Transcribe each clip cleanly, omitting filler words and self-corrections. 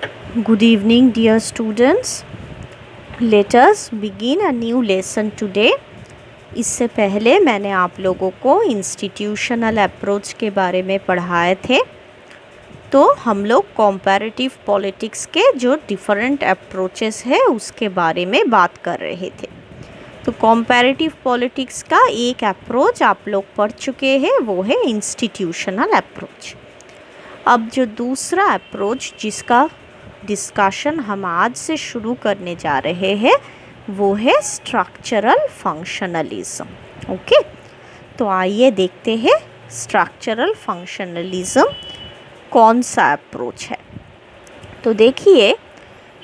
Good evening, dear students. Let us begin a new lesson today. इससे पहले मैंने आप लोगों को इंस्टीट्यूशनल अप्रोच के बारे में पढ़ाए थे। तो हम लोग कॉम्पैरेटिव पॉलिटिक्स के जो डिफरेंट अप्रोचेस है उसके बारे में बात कर रहे थे। तो कॉम्पैरेटिव पॉलिटिक्स का एक अप्रोच आप लोग पढ़ चुके हैं, वो है इंस्टीट्यूशनल अप्रोच। अब जो दूसरा अप्रोच जिसका डिस्कशन हम आज से शुरू करने जा रहे हैं वो है स्ट्रक्चरल फंक्शनलिज्म। ओके, तो आइए देखते हैं स्ट्रक्चरल फंक्शनलिज्म कौन सा अप्रोच है। तो देखिए,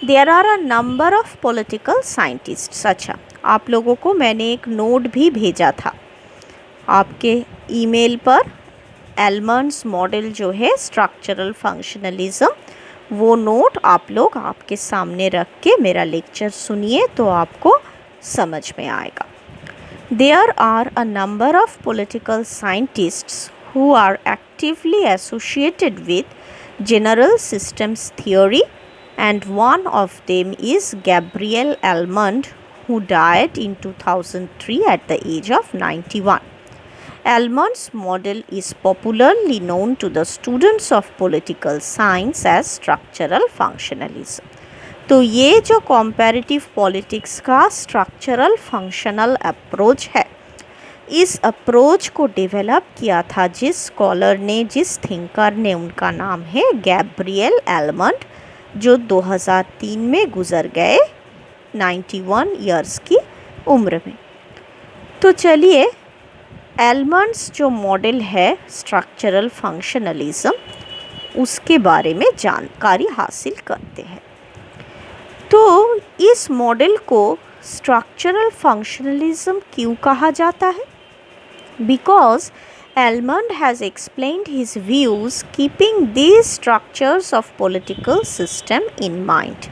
there are a number of political scientists. अच्छा, आप लोगों को मैंने एक नोट भी भेजा था आपके ईमेल पर। एलमंड्स मॉडल जो है स्ट्रक्चरल फंक्शनलिज्म, वो नोट आप लोग आपके सामने रख के मेरा लेक्चर सुनिए तो आपको समझ में आएगा। There are a number of political scientists who are actively associated with general systems theory and one of them is Gabriel Almond who died in 2003 at the age of 91. Almond's model is popularly known to the students of political science as structural functionalism. तो ये जो comparative politics का structural functional approach है, इस approach को develop किया था जिस स्कॉलर ने, जिस थिंकर ने, उनका नाम है गैब्रियल एलमंड, जो 2003 में गुजर गए 91 ईयर्स की उम्र में। तो चलिए एलमंड्स जो मॉडल है स्ट्रक्चरल फंक्शनलिज्म, उसके बारे में जानकारी हासिल करते हैं। तो इस मॉडल को स्ट्रक्चरल फंक्शनलिज्म क्यों कहा जाता है? Because almond has explained his views keeping these structures of political system in mind.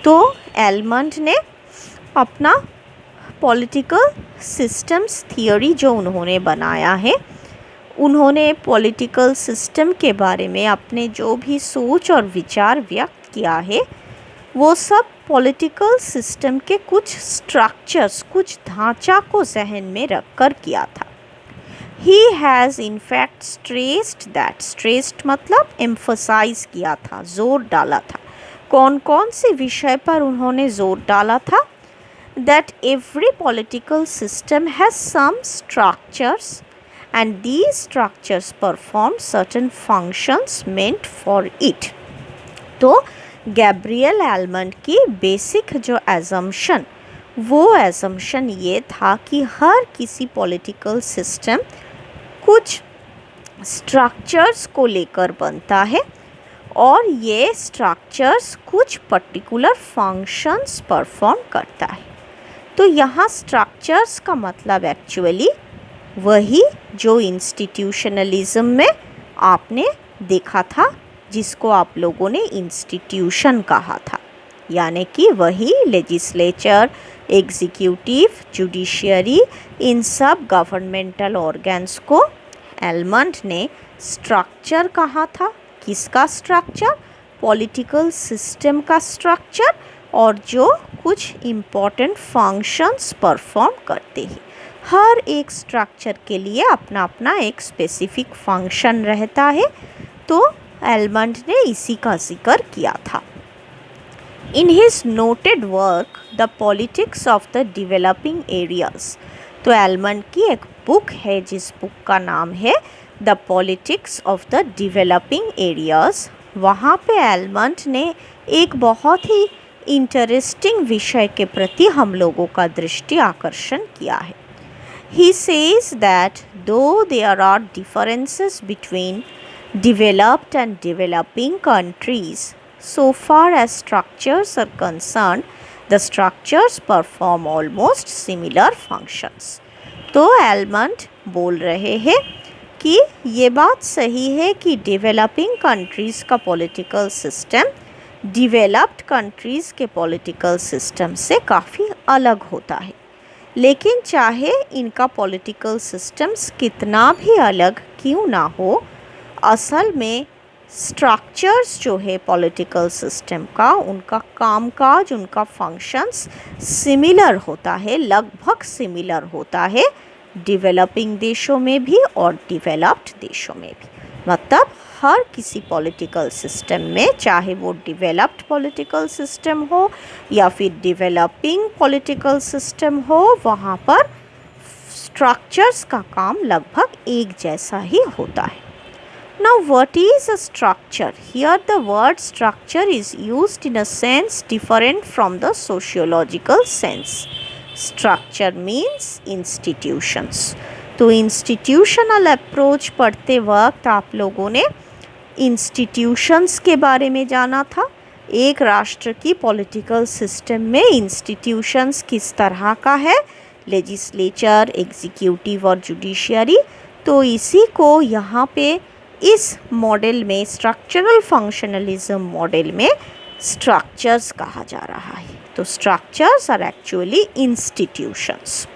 तो एलमंड ने अपना पॉलिटिकल सिस्टम्स थियोरी जो उन्होंने बनाया है, उन्होंने पॉलिटिकल सिस्टम के बारे में अपने जो भी सोच और विचार व्यक्त किया है, वो सब पॉलिटिकल सिस्टम के कुछ स्ट्रक्चर्स, कुछ ढांचा को जहन में रख कर किया था। He has in fact stressed that, stressed मतलब एम्फसाइज किया था, जोर डाला था। कौन कौन से विषय पर उन्होंने जोर डाला था? That every political system has some structures and these structures perform certain functions meant for it. तो गैब्रियल एलमंड की बेसिक जो एजम्पशन, वो एजम्पशन ये था कि हर किसी पॉलिटिकल सिस्टम कुछ स्ट्रक्चर्स को लेकर बनता है और ये स्ट्रक्चर्स कुछ पर्टिकुलर फंक्शंस परफॉर्म करता है। तो यहाँ स्ट्रक्चर्स का मतलब एक्चुअली वही जो इंस्टीट्यूशनलिज्म में आपने देखा था, जिसको आप लोगों ने इंस्टीट्यूशन कहा था, यानी कि वही लेजिस्लेचर, एग्जीक्यूटिव, जुडिशियरी, इन सब गवर्नमेंटल ऑर्गन्स को एलमंड ने स्ट्रक्चर कहा था। किसका स्ट्रक्चर? पॉलिटिकल सिस्टम का स्ट्रक्चर, और जो कुछ इम्पॉर्टेंट फंक्शंस परफॉर्म करते हैं। हर एक स्ट्रक्चर के लिए अपना अपना एक स्पेसिफिक फंक्शन रहता है। तो एलमंड ने इसी का जिक्र किया था। In his noted work the politics of the developing areas, तो एलमंड की एक बुक है जिस बुक का नाम है the politics of the developing areas. वहाँ पे एलमंड ने एक बहुत ही इंटरेस्टिंग विषय के प्रति हम लोगों का दृष्टि आकर्षण किया है। He says that though there are differences between developed and developing countries, so far as structures are concerned, the structures perform almost similar functions. तो एलमंड बोल रहे हैं कि ये बात सही है कि डेवलपिंग कंट्रीज़ का पॉलिटिकल सिस्टम डेवलप्ड कंट्रीज़ के पॉलिटिकल सिस्टम से काफ़ी अलग होता है, लेकिन चाहे इनका पॉलिटिकल सिस्टम्स कितना भी अलग क्यों ना हो, असल में स्ट्रक्चर्स जो है पॉलिटिकल सिस्टम का, उनका कामकाज, उनका फंक्शंस सिमिलर होता है, लगभग सिमिलर होता है डेवलपिंग देशों में भी और डेवलप्ड देशों में भी। मतलब हर किसी पॉलिटिकल सिस्टम में, चाहे वो डेवलप्ड पॉलिटिकल सिस्टम हो या फिर डेवलपिंग पॉलिटिकल सिस्टम हो, वहाँ पर स्ट्रक्चर्स का काम लगभग एक जैसा ही होता है। Now what is a structure? Here the word structure is used in a sense different from the sociological sense. Structure means institutions. तो institutional approach पढ़ते वक्त आप लोगों ने institutions के बारे में जाना था। एक राष्ट्र की पॉलिटिकल सिस्टम में institutions किस तरह का है, लेजिस्लेचर, एग्जीक्यूटिव और जुडिशियरी। तो इसी को यहाँ पे इस मॉडल में, स्ट्रक्चरल फंक्शनलिज्म मॉडल में, स्ट्रक्चर्स कहा जा रहा है। तो structures are actually institutions.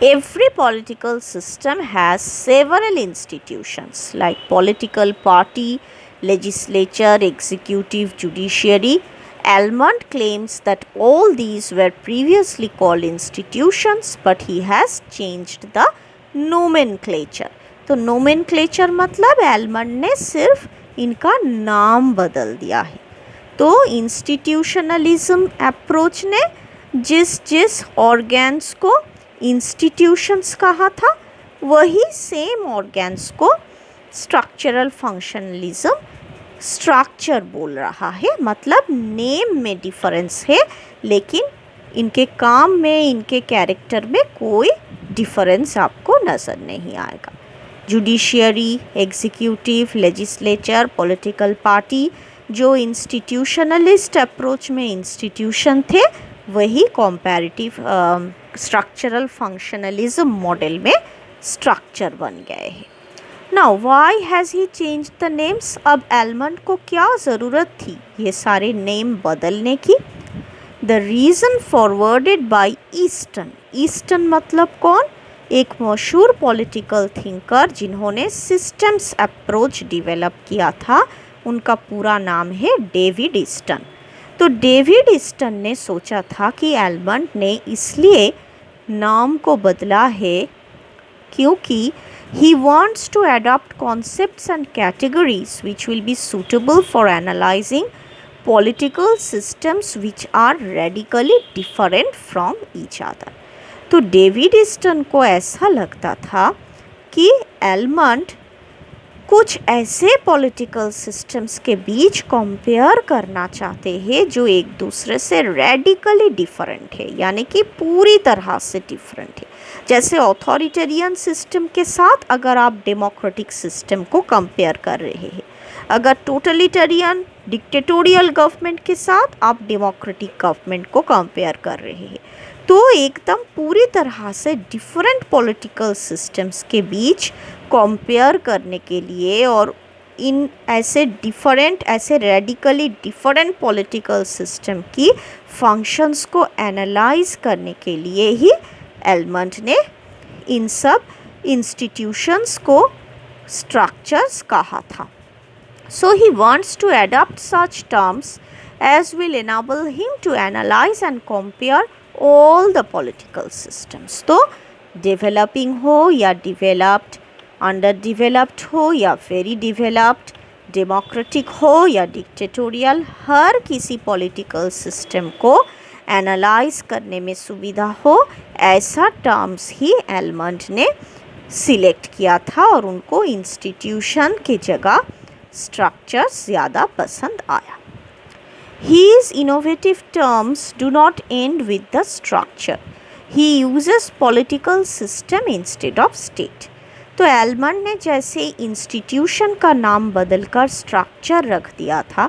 Every political system has several institutions like political party, legislature, executive, judiciary. Almond claims that all these were previously called institutions, but he has changed the nomenclature. तो nomenclature मतलब almond ने सिर्फ इनका नाम बदल दिया है। तो इंस्टीट्यूशनलिज्म अप्रोच ने जिस जिस ऑर्गेन्स को इंस्टीट्यूशंस कहा था, वही सेम ऑर्गेन्स को स्ट्रक्चरल फंक्शनलिज्म स्ट्रक्चर बोल रहा है। मतलब नेम में डिफरेंस है, लेकिन इनके काम में, इनके कैरेक्टर में कोई डिफरेंस आपको नज़र नहीं आएगा। Judiciary, executive, legislature, political party जो इंस्टीट्यूशनलिस्ट अप्रोच में इंस्टीट्यूशन थे, वही कॉम्पैरेटिव स्ट्रक्चरल फंक्शनलिज्म मॉडल में स्ट्रक्चर बन गए हैं। Now why has he change the names? अब एलमंड को क्या ज़रूरत थी ये सारे नेम बदलने की? The reason forwarded by Easton. Easton मतलब कौन? एक मशहूर पॉलिटिकल थिंकर जिन्होंने सिस्टम्स अप्रोच डेवलप किया था। उनका पूरा नाम है डेविड ईस्टन। तो डेविड ईस्टन ने सोचा था कि एलमंड ने इसलिए नाम को बदला है क्योंकि he wants to adopt concepts and categories which will be suitable for analyzing political systems which are radically different from each other. तो डेविड ईस्टन को ऐसा लगता था कि एलमंड कुछ ऐसे पॉलिटिकल सिस्टम्स के बीच कंपेयर करना चाहते हैं जो एक दूसरे से रेडिकली डिफरेंट है, यानी कि पूरी तरह से डिफरेंट है। जैसे ऑथोरिटेरियन सिस्टम के साथ अगर आप डेमोक्रेटिक सिस्टम को कंपेयर कर रहे हैं, अगर टोटलिटेरियन डिक्टेटोरियल गवर्नमेंट के साथ आप डेमोक्रेटिक गवर्नमेंट को कंपेयर कर रहे हैं, तो एकदम पूरी तरह से डिफरेंट पॉलिटिकल सिस्टम्स के बीच कंपेयर करने के लिए और इन ऐसे डिफरेंट, ऐसे रेडिकली डिफरेंट पॉलिटिकल सिस्टम की फंक्शंस को एनालाइज करने के लिए ही एलमंड ने इन सब इंस्टीट्यूशंस को स्ट्रक्चर्स कहा था। So he wants to adopt such terms as will enable him to analyze and compare all the political systems. तो डेवलपिंग हो या डेवलप्ड, अंडर डेवलप्ड हो या वेरी डेवलप्ड, डेमोक्रेटिक हो या डिक्टेटोरियल, हर किसी पॉलिटिकल सिस्टम को एनालाइज करने में सुविधा हो, ऐसा टर्म्स ही एलमंड ने सिलेक्ट किया था और उनको इंस्टीट्यूशन की जगह स्ट्रक्चर्स ज़्यादा पसंद आया। His innovative terms do not end with the structure. He uses political system instead of state. तो एलमंड ने जैसे इंस्टीट्यूशन का नाम बदलकर स्ट्रक्चर रख दिया था,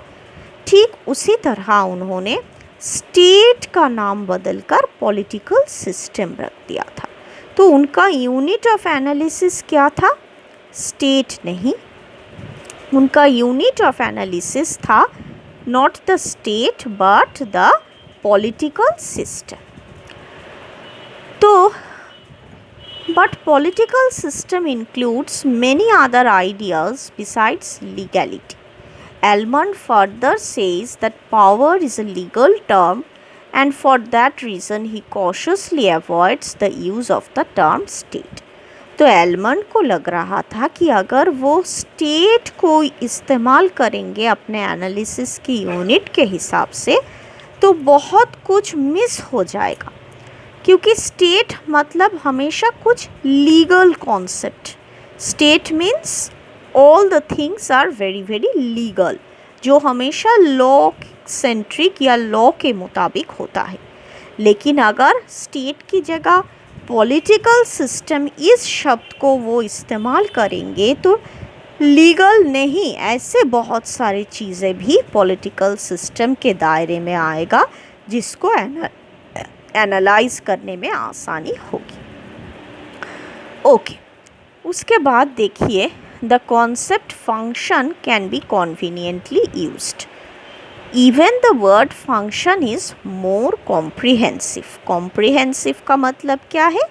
ठीक उसी तरह उन्होंने स्टेट का नाम बदलकर पॉलिटिकल सिस्टम रख दिया था। तो उनका यूनिट ऑफ एनालिसिस क्या था? स्टेट नहीं, उनका यूनिट ऑफ एनालिसिस था not the state but the political system. तो But political system includes many other ideas besides legality. Almond further says that power is a legal term, and for that reason he cautiously avoids the use of the term state. तो almond को लग रहा था कि अगर वो state को इस्तेमाल करेंगे अपने एनालिसिस की यूनिट के हिसाब से तो बहुत कुछ मिस हो जाएगा, क्योंकि स्टेट मतलब हमेशा कुछ legal concept. State means all the things are very very legal, जो हमेशा लॉ सेंट्रिक या लॉ के मुताबिक होता है. लेकिन अगर स्टेट की जगह पॉलिटिकल सिस्टम इस शब्द को वो इस्तेमाल करेंगे तो लीगल नहीं, ऐसे बहुत सारी चीज़ें भी पॉलिटिकल सिस्टम के दायरे में आएगा जिसको एनालाइज करने में आसानी होगी. ओके, उसके बाद देखिए the concept function can be conveniently used. Even the word function is more comprehensive. Comprehensive का मतलब क्या है?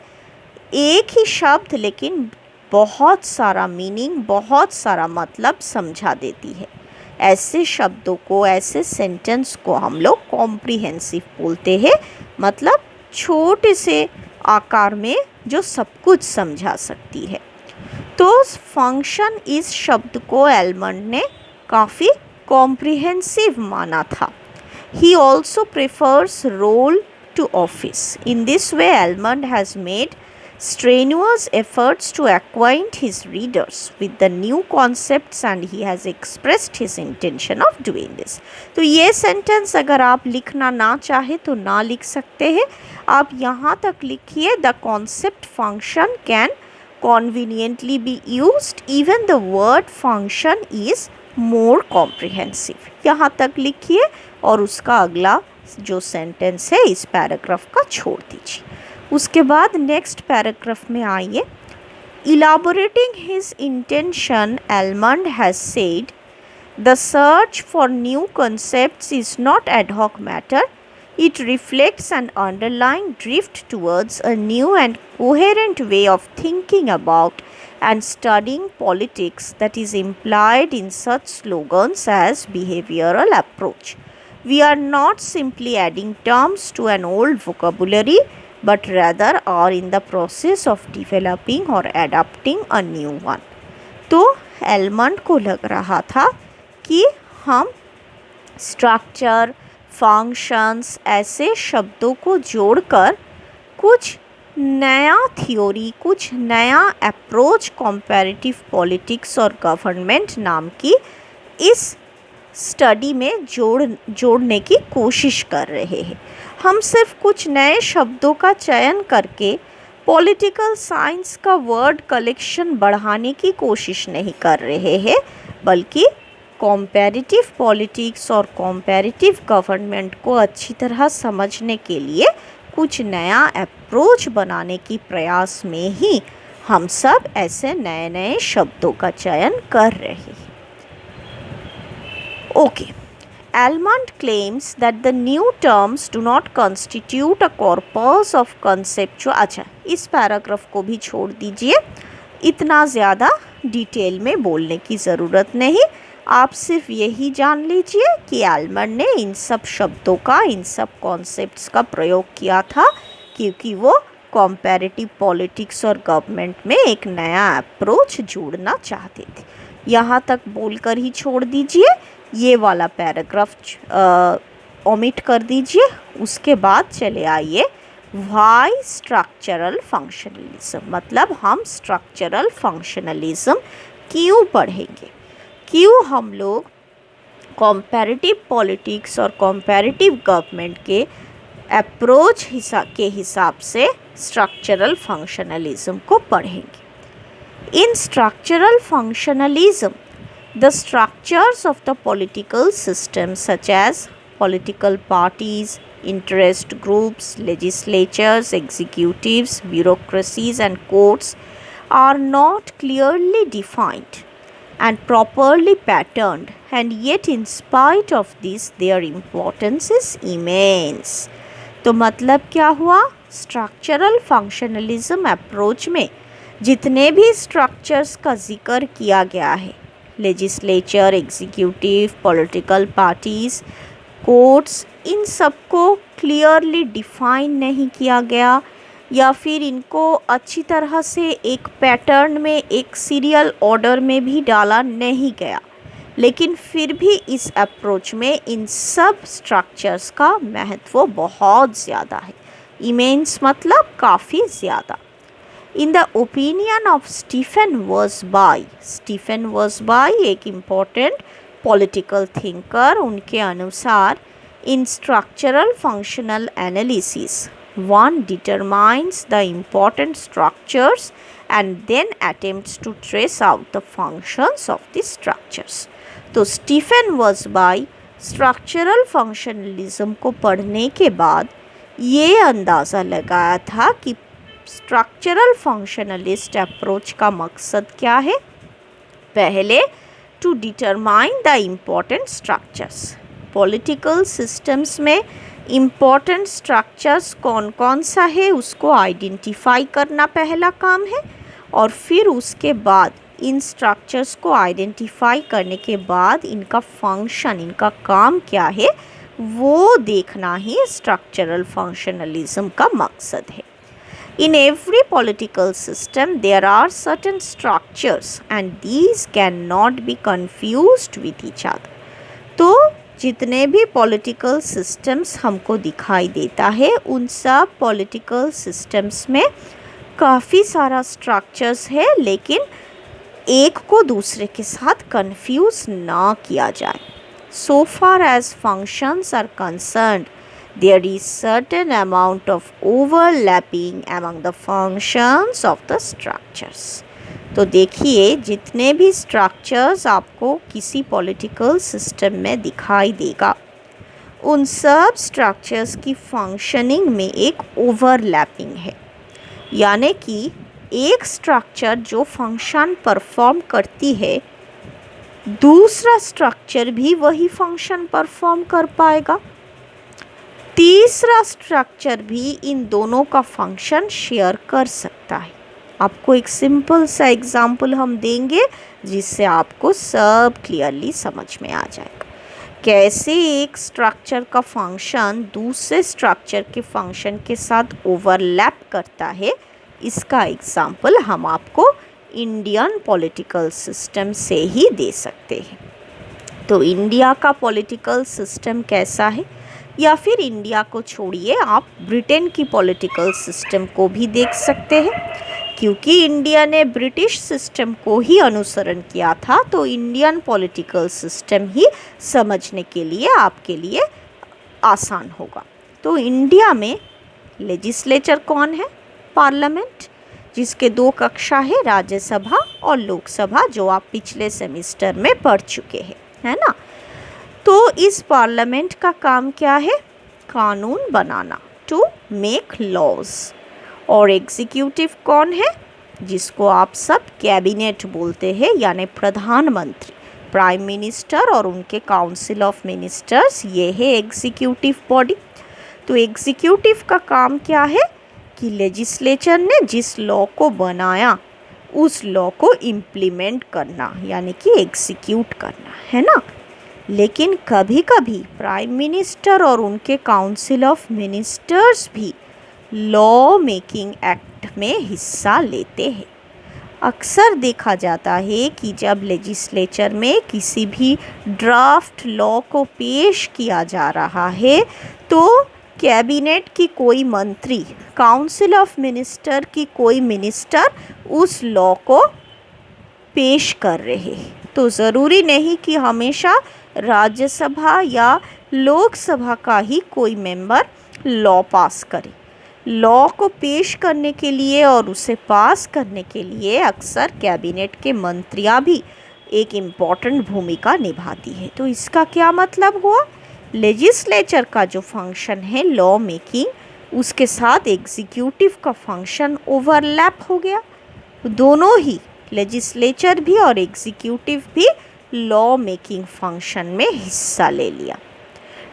एक ही शब्द लेकिन बहुत सारा मीनिंग, बहुत सारा मतलब समझा देती है. ऐसे शब्दों को, ऐसे सेंटेंस को हम लोग कॉम्प्रिहेंसिव बोलते हैं, मतलब छोटे से आकार में जो सब कुछ समझा सकती है. तो फंक्शन इस शब्द को एलमंड ने काफ़ी comprehensive माना था. He also prefers role to office. In this way, Almond has made strenuous efforts to acquaint his readers with the new concepts and he has expressed his intention of doing this. तो ये sentence अगर आप लिखना ना चाहे तो ना लिख सकते हैं. आप यहाँ तक लिखिए the concept function can conveniently be used. Even the word function is more comprehensive. यहाँ तक लिखिए और उसका अगला जो सेंटेंस है इस पैराग्राफ का छोड़ दीजिए. उसके बाद नेक्स्ट पैराग्राफ में आइए. Elaborating his intention, Almond has said the search for new concepts is not ad hoc matter. It reflects an underlying drift towards a new and coherent way of thinking about and studying politics that is implied in such slogans as behavioral approach. We are not simply adding terms to an old vocabulary, but rather are in the process of developing or adapting a new one. तो almond को लग रहा था कि हम structure, functions ऐसे शब्दों को जोड़कर कुछ नया थ्योरी, कुछ नया अप्रोच कंपैरेटिव पॉलिटिक्स और गवर्नमेंट नाम की इस स्टडी में जोड़ने की कोशिश कर रहे हैं. हम सिर्फ कुछ नए शब्दों का चयन करके पॉलिटिकल साइंस का वर्ड कलेक्शन बढ़ाने की कोशिश नहीं कर रहे हैं, बल्कि कॉम्पैरेटिव पॉलिटिक्स और कॉम्पैरेटिव गवर्नमेंट को अच्छी तरह समझने के लिए कुछ नया अप्रोच बनाने की प्रयास में ही हम सब ऐसे नए नए शब्दों का चयन कर रहे हैं. Okay, Almond claims that the new terms do not constitute a corpus of conceptual. अच्छा, इस पैराग्राफ को भी छोड़ दीजिए, इतना ज़्यादा डिटेल में बोलने की ज़रूरत नहीं. आप सिर्फ यही जान लीजिए कि एलमंड ने इन सब शब्दों का, इन सब कॉन्सेप्ट्स का प्रयोग किया था क्योंकि वो कॉम्पैरेटिव पॉलिटिक्स और गवर्नमेंट में एक नया अप्रोच जोड़ना चाहते थे. यहाँ तक बोलकर ही छोड़ दीजिए, ये वाला पैराग्राफ ओमिट कर दीजिए. उसके बाद चले आइए वाई स्ट्रक्चरल फंक्शनलिज्म, मतलब हम स्ट्रक्चरल फंक्शनलिज्म क्यों पढ़ेंगे, क्यों हम लोग कॉम्पैरेटिव पॉलिटिक्स और कॉम्पैरेटिव गवर्नमेंट के अप्रोच के हिसाब से स्ट्रक्चरल फंक्शनलिज्म को पढ़ेंगे. इन structural functionalism the structures of the political system such as political parties, interest groups, legislatures, executives, bureaucracies and courts are not clearly defined and properly patterned, and yet in spite of this their importance is immense. तो मतलब क्या हुआ, structural functionalism approach में जितने भी structures का जिक्र किया गया है, legislature, executive, political parties, courts, इन सबको क्लियरली डिफाइन नहीं किया गया या फिर इनको अच्छी तरह से एक पैटर्न में, एक सीरियल ऑर्डर में भी डाला नहीं गया। लेकिन फिर भी इस अप्रोच में इन सब स्ट्रक्चर्स का महत्व बहुत ज़्यादा है। इमेंस मतलब काफ़ी ज़्यादा। In the opinion of Stephen Wasby एक इम्पॉर्टेंट पॉलिटिकल थिंकर, उनके अनुसार in structural functional analysis one determines the important structures and then attempts to trace out the functions of the structures. तो स्टीफन वर्सबाई स्ट्रक्चरल फंक्शनलिज्म को पढ़ने के बाद ये अंदाज़ा लगाया था कि स्ट्रक्चरल फंक्शनलिस्ट अप्रोच का मकसद क्या है। पहले, to determine the important structures. Political systems में इम्पॉर्टेंट स्ट्रक्चर्स कौन कौन सा है उसको आइडेंटिफाई करना पहला काम है, और फिर उसके बाद इन स्ट्रक्चर्स को आइडेंटिफाई करने के बाद इनका फंक्शन, इनका काम क्या है वो देखना ही स्ट्रक्चरल फंक्शनलिज्म का मकसद है। In every political system there are certain structures and these cannot be confused with each other. तो जितने भी पॉलिटिकल सिस्टम्स हमको दिखाई देता है उन सब पॉलिटिकल सिस्टम्स में काफ़ी सारा स्ट्रक्चर्स है, लेकिन एक को दूसरे के साथ कंफ्यूज ना किया जाए। So far as functions are concerned, there is certain amount of overlapping among the functions of the structures. तो देखिए, जितने भी स्ट्रक्चर्स आपको किसी पॉलिटिकल सिस्टम में दिखाई देगा उन सब स्ट्रक्चर्स की फंक्शनिंग में एक ओवरलैपिंग है, यानी कि एक स्ट्रक्चर जो फंक्शन परफॉर्म करती है दूसरा स्ट्रक्चर भी वही फंक्शन परफॉर्म कर पाएगा, तीसरा स्ट्रक्चर भी इन दोनों का फंक्शन शेयर कर सकता है। आपको एक सिंपल सा एग्जाम्पल हम देंगे जिससे आपको सब क्लियरली समझ में आ जाएगा कैसे एक स्ट्रक्चर का फंक्शन दूसरे स्ट्रक्चर के फंक्शन के साथ ओवरलैप करता है। इसका एग्जाम्पल हम आपको इंडियन पॉलिटिकल सिस्टम से ही दे सकते हैं। तो इंडिया का पॉलिटिकल सिस्टम कैसा है, या फिर इंडिया को छोड़िए आप ब्रिटेन की पॉलिटिकल सिस्टम को भी देख सकते हैं। क्योंकि इंडिया ने ब्रिटिश सिस्टम को ही अनुसरण किया था तो इंडियन पॉलिटिकल सिस्टम ही समझने के लिए आपके लिए आसान होगा। तो इंडिया में लेजिस्लेचर कौन है? पार्लियामेंट, जिसके दो कक्षा है, राज्यसभा और लोकसभा, जो आप पिछले सेमेस्टर में पढ़ चुके हैं, है ना। तो इस पार्लियामेंट का काम क्या है? कानून बनाना, टू मेक लॉज। और एग्जीक्यूटिव कौन है? जिसको आप सब कैबिनेट बोलते हैं, यानी प्रधानमंत्री, प्राइम मिनिस्टर और उनके काउंसिल ऑफ मिनिस्टर्स, ये है एग्जीक्यूटिव बॉडी। तो एग्जीक्यूटिव का काम क्या है कि लेजिस्लेचर ने जिस लॉ को बनाया उस लॉ को इम्प्लीमेंट करना, यानी कि एग्जीक्यूट करना, है ना। लेकिन कभी कभी प्राइम मिनिस्टर और उनके काउंसिल ऑफ मिनिस्टर्स भी लॉ मेकिंग एक्ट में हिस्सा लेते हैं। अक्सर देखा जाता है कि जब लेजिस्लेचर में किसी भी ड्राफ्ट लॉ को पेश किया जा रहा है तो कैबिनेट की कोई मंत्री, काउंसिल ऑफ मिनिस्टर की कोई मिनिस्टर उस लॉ को पेश कर रहे हैं। तो ज़रूरी नहीं कि हमेशा राज्यसभा या लोकसभा का ही कोई मेंबर लॉ पास करे। लॉ को पेश करने के लिए और उसे पास करने के लिए अक्सर कैबिनेट के मंत्रियां भी एक इम्पॉर्टेंट भूमिका निभाती है। तो इसका क्या मतलब हुआ? लेजिस्लेचर का जो फंक्शन है लॉ मेकिंग, उसके साथ एग्जीक्यूटिव का फंक्शन ओवरलैप हो गया। दोनों ही, लेजिस्लेचर भी और एग्जीक्यूटिव भी लॉ मेकिंग फंक्शन में हिस्सा ले लिया।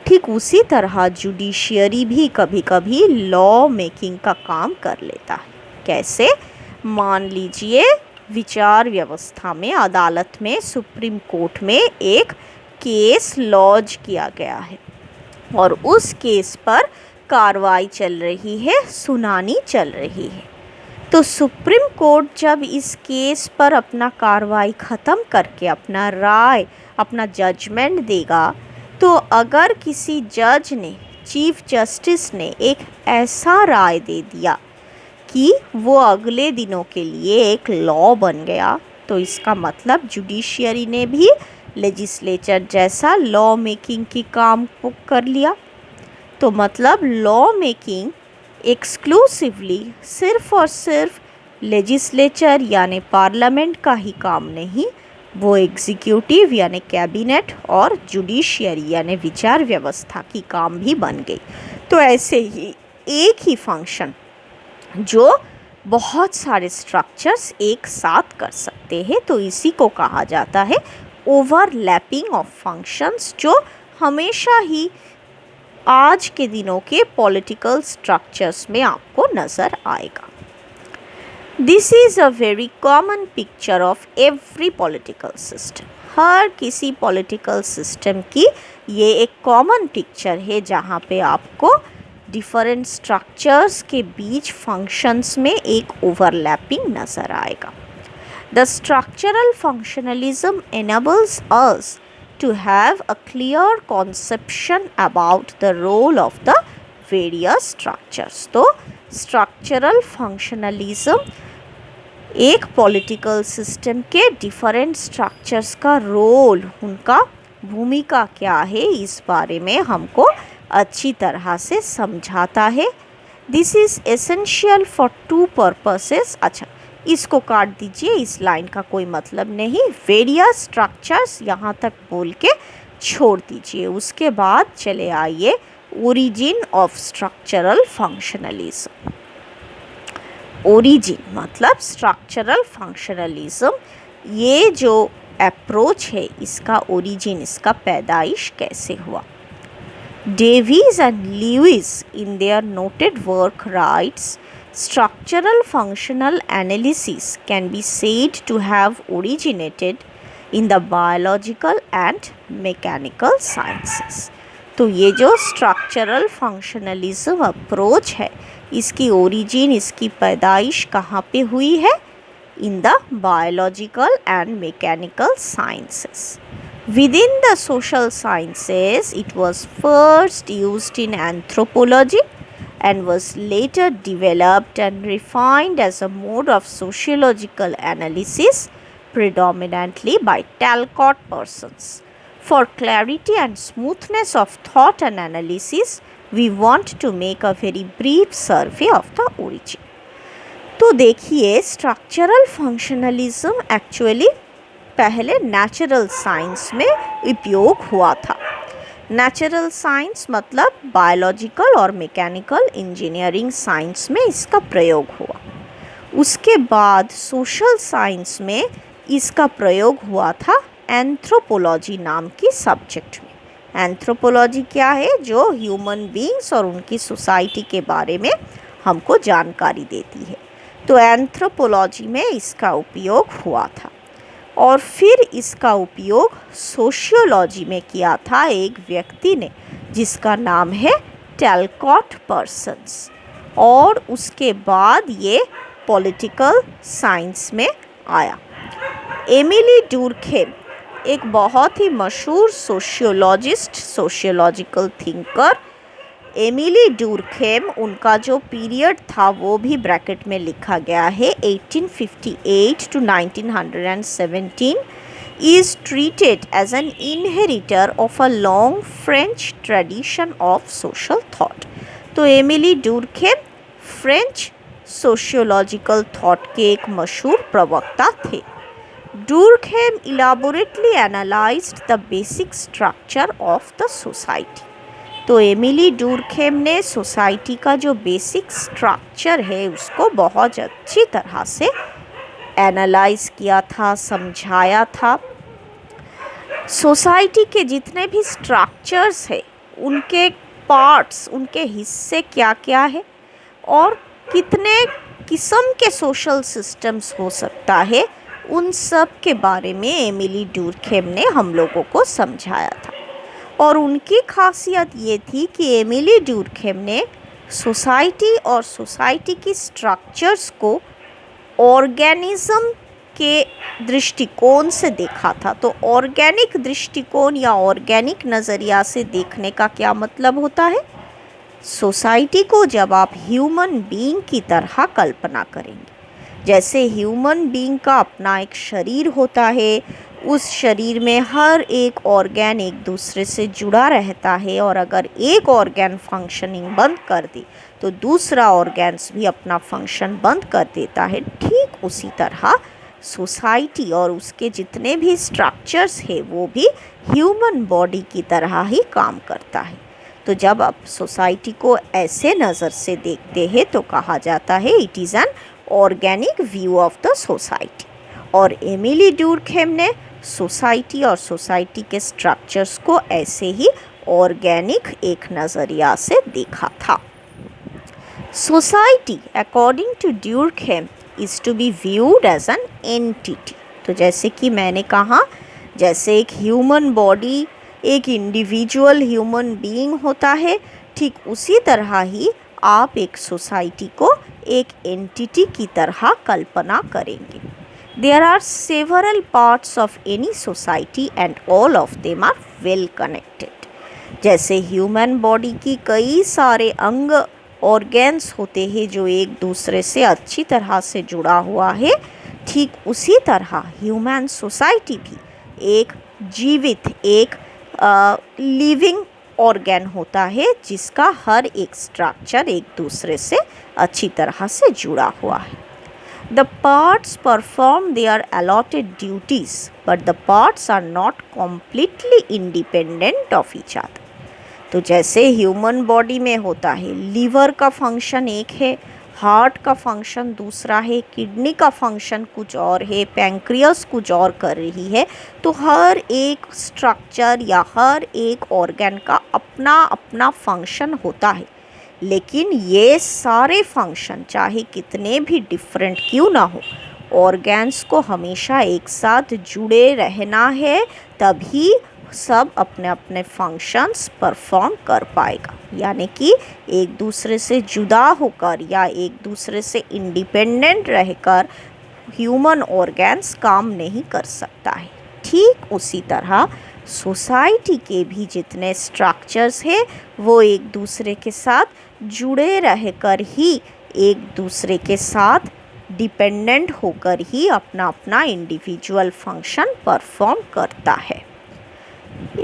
ठीक उसी तरह जुडिशियरी भी कभी कभी लॉ मेकिंग का काम कर लेता है। कैसे? मान लीजिए विचार व्यवस्था में, अदालत में, सुप्रीम कोर्ट में एक केस लॉन्च किया गया है और उस केस पर कार्रवाई चल रही है, सुनानी चल रही है। तो सुप्रीम कोर्ट जब इस केस पर अपना कार्रवाई ख़त्म करके अपना राय, अपना जजमेंट देगा, तो अगर किसी जज ने, चीफ जस्टिस ने एक ऐसा राय दे दिया कि वो अगले दिनों के लिए एक लॉ बन गया, तो इसका मतलब जुडिशियरी ने भी लेजिस्लेचर जैसा लॉ मेकिंग की काम को कर लिया। तो मतलब लॉ मेकिंग एक्सक्लूसिवली सिर्फ और सिर्फ लेजिस्लेचर यानी पार्लियामेंट का ही काम नहीं, वो एग्जीक्यूटिव यानी कैबिनेट और जुडिशियरी यानी विचार व्यवस्था की काम भी बन गई। तो ऐसे ही एक ही फंक्शन जो बहुत सारे स्ट्रक्चर्स एक साथ कर सकते हैं, तो इसी को कहा जाता है ओवरलैपिंग ऑफ फंक्शंस, जो हमेशा ही आज के दिनों के पॉलिटिकल स्ट्रक्चर्स में आपको नज़र आएगा। This is a very common picture of every political system. हर किसी पॉलिटिकल सिस्टम की ये एक कॉमन पिक्चर है जहाँ पे आपको डिफरेंट स्ट्रक्चर्स के बीच फंक्शंस में एक ओवरलैपिंग नज़र आएगा। The structural functionalism enables us to have a clear conception about the role of the various structures। तो स्ट्रक्चरल फंक्शनलिज्म एक पॉलिटिकल सिस्टम के डिफरेंट स्ट्रक्चर्स का रोल, उनका भूमिका क्या है, इस बारे में हमको अच्छी तरह से समझाता है। This is essential for to purposes. अच्छा, इसको काट दीजिए, इस लाइन का कोई मतलब नहीं। वेरियस स्ट्रक्चर्स यहाँ तक बोल के छोड़ दीजिए। उसके बाद चले आइए origin of structural functionalism. Origin मतलब स्ट्रक्चरल फंक्शनलिज्म, ये जो अप्रोच है इसका ओरिजिन, इसका पैदाइश कैसे हुआ। Davies and Lewis in their noted work writes, structural functional analysis can be said to have originated in the biological and mechanical sciences। तो ये जो स्ट्रक्चरल फंक्शनलिज्म अप्रोच है, इसकी ओरिजिन, इसकी पैदाइश कहाँ पे हुई है? In the biological and mechanical sciences. Within the social sciences, it was first used in anthropology and was later developed and refined as a mode of sociological analysis, predominantly by Talcott persons. For clarity and smoothness of thought and analysis, we want to make a very brief survey of the origin। तो देखिए, structural functionalism actually पहले natural science में उपयोग हुआ था। Natural science मतलब biological और mechanical engineering science में इसका प्रयोग हुआ। उसके बाद सोशल साइंस में इसका प्रयोग हुआ था एंथ्रोपोलॉजी नाम की सब्जेक्ट में। एंथ्रोपोलॉजी क्या है? जो ह्यूमन बीइंग्स और उनकी सोसाइटी के बारे में हमको जानकारी देती है। तो एंथ्रोपोलॉजी में इसका उपयोग हुआ था और फिर इसका उपयोग सोशियोलॉजी में किया था एक व्यक्ति ने जिसका नाम है टैलकॉट पर्सन्स, और उसके बाद ये पॉलिटिकल साइंस में आया। एमिली डुर्खेम एक बहुत ही मशहूर सोशियोलॉजिस्ट, सोशियोलॉजिकल थिंकर। एमिली डुर्खेम, उनका जो पीरियड था वो भी ब्रैकेट में लिखा गया है, 1858 to 1917, is treated as an inheritor of a long French tradition of social thought। तो एमिली डुर्खेम फ्रेंच सोशियोलॉजिकल थॉट के एक मशहूर प्रवक्ता थे। डुर्खेम elaborately analyzed the basic structure of the society। तो एमिली डुर्खेम ने सोसाइटी का जो बेसिक स्ट्रक्चर है उसको बहुत अच्छी तरह से एनालाइज किया था, समझाया था। सोसाइटी के जितने भी स्ट्रक्चर्स है उनके पार्ट्स, उनके हिस्से क्या क्या है और कितने किस्म के सोशल सिस्टम्स हो सकता है, उन सब के बारे में एमिली डुर्खेम ने हम लोगों को समझाया था। और उनकी खासियत ये थी कि एमिली डुर्खेम ने सोसाइटी और सोसाइटी की स्ट्रक्चर्स को ऑर्गेनिज्म के दृष्टिकोण से देखा था। तो ऑर्गेनिक दृष्टिकोण या ऑर्गेनिक नज़रिया से देखने का क्या मतलब होता है? सोसाइटी को जब आप ह्यूमन बीइंग की तरह कल्पना करेंगे, जैसे ह्यूमन बीइंग का अपना एक शरीर होता है, उस शरीर में हर एक ऑर्गन एक दूसरे से जुड़ा रहता है, और अगर एक ऑर्गन फंक्शनिंग बंद कर दे तो दूसरा ऑर्गन्स भी अपना फंक्शन बंद कर देता है। ठीक उसी तरह सोसाइटी और उसके जितने भी स्ट्रक्चर्स है वो भी ह्यूमन बॉडी की तरह ही काम करता है। तो जब आप सोसाइटी को ऐसे नज़र से देखते हैं तो कहा जाता है it is an organic view of the society. और एमिली डुर्खेम ने सोसाइटी और सोसाइटी के स्ट्रक्चर्स को ऐसे ही ऑर्गेनिक एक नज़रिया से देखा था। Society according to Durkheim is to be viewed as an entity. तो जैसे कि मैंने कहा, जैसे एक ह्यूमन बॉडी एक इंडिविजुअल ह्यूमन बीइंग होता है, ठीक उसी तरह ही आप एक सोसाइटी को एक एंटिटी की तरह कल्पना करेंगे। There are several parts of any society and all of them are well connected। जैसे ह्यूमन बॉडी की कई सारे अंग ऑर्गन्स होते हैं जो एक दूसरे से अच्छी तरह से जुड़ा हुआ है, ठीक उसी तरह ह्यूमन सोसाइटी भी एक जीवित एक लिविंग ऑर्गन होता है जिसका हर एक स्ट्रक्चर एक दूसरे से अच्छी तरह से जुड़ा हुआ है। The parts perform their allotted duties, but the parts are not completely independent of each other। तो जैसे ह्यूमन बॉडी में होता है, लीवर का फंक्शन एक है, हार्ट का फंक्शन दूसरा है, किडनी का फंक्शन कुछ और है, पैंक्रियास कुछ और कर रही है, तो हर एक स्ट्रक्चर या हर एक ऑर्गन का अपना अपना फंक्शन होता है। लेकिन ये सारे फंक्शन चाहे कितने भी डिफरेंट क्यों ना हो, ऑर्गन्स को हमेशा एक साथ जुड़े रहना है, तभी सब अपने अपने फंक्शंस परफॉर्म कर पाएगा। यानी कि एक दूसरे से जुदा होकर या एक दूसरे से इंडिपेंडेंट रहकर ह्यूमन ऑर्गन्स काम नहीं कर सकता है। ठीक उसी तरह सोसाइटी के भी जितने स्ट्रक्चर्स हैं वो एक दूसरे के साथ जुड़े रहकर ही एक दूसरे के साथ डिपेंडेंट होकर ही अपना अपना इंडिविजुअल फंक्शन परफॉर्म करता है।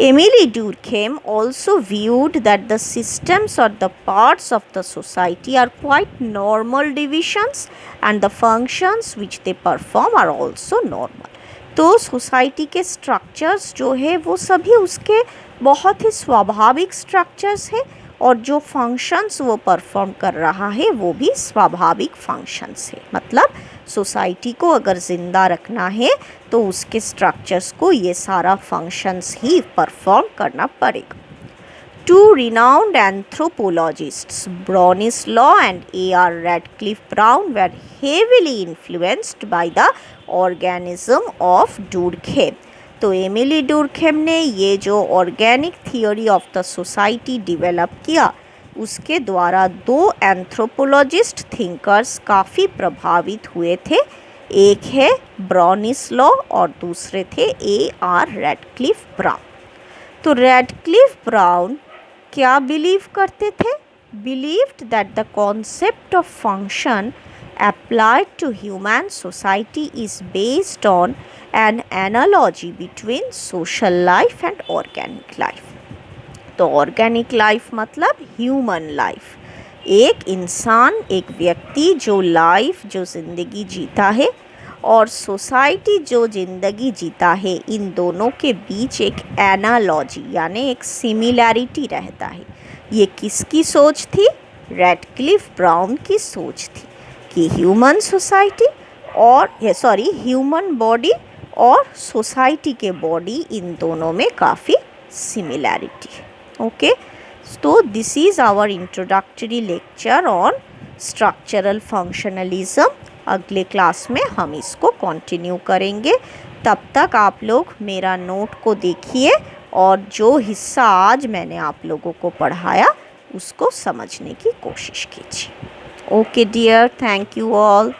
Emily Durkheim also viewed that the systems or the parts of the society are quite normal divisions and the functions which they perform are also normal। तो सोसाइटी के structures जो है वो सभी उसके बहुत ही स्वाभाविक स्ट्रक्चर्स है, और जो फंक्शंस वो परफॉर्म कर रहा है वो भी स्वाभाविक फंक्शंस है। मतलब सोसाइटी को अगर ज़िंदा रखना है तो उसके स्ट्रक्चर्स को ये सारा फंक्शंस ही परफॉर्म करना पड़ेगा। Two renowned anthropologists, Bronislaw and A.R. Radcliffe Brown, were heavily influenced by the organism of Durkheim। तो एमिली डुर्खेम ने ये जो organic theory of the society develop किया, उसके द्वारा दो एंथ्रोपोलॉजिस्ट थिंकर्स काफ़ी प्रभावित हुए थे। एक है ब्रॉनिस्लॉ और दूसरे थे A.R. Radcliffe brown. तो रैडक्लिफ ब्राउन क्या बिलीव करते थे? Believed that the concept of function applied to human society is based on an analogy between social life and organic life। तो ऑर्गेनिक लाइफ मतलब ह्यूमन लाइफ, एक इंसान एक व्यक्ति जो लाइफ जो ज़िंदगी जीता है और सोसाइटी जो ज़िंदगी जीता है, इन दोनों के बीच एक एनालॉजी यानी एक सिमिलैरिटी रहता है। ये किसकी सोच थी? रैडक्लिफ ब्राउन की सोच थी कि ह्यूमन सोसाइटी और ह्यूमन बॉडी और सोसाइटी के बॉडी इन दोनों में काफ़ी सिमिलैरिटी है। ओके, तो this is our introductory lecture on structural functionalism. अगले क्लास में हम इसको कंटिन्यू करेंगे। तब तक आप लोग मेरा नोट को देखिए और जो हिस्सा आज मैंने आप लोगों को पढ़ाया उसको समझने की कोशिश कीजिए। Okay dear, thank you all.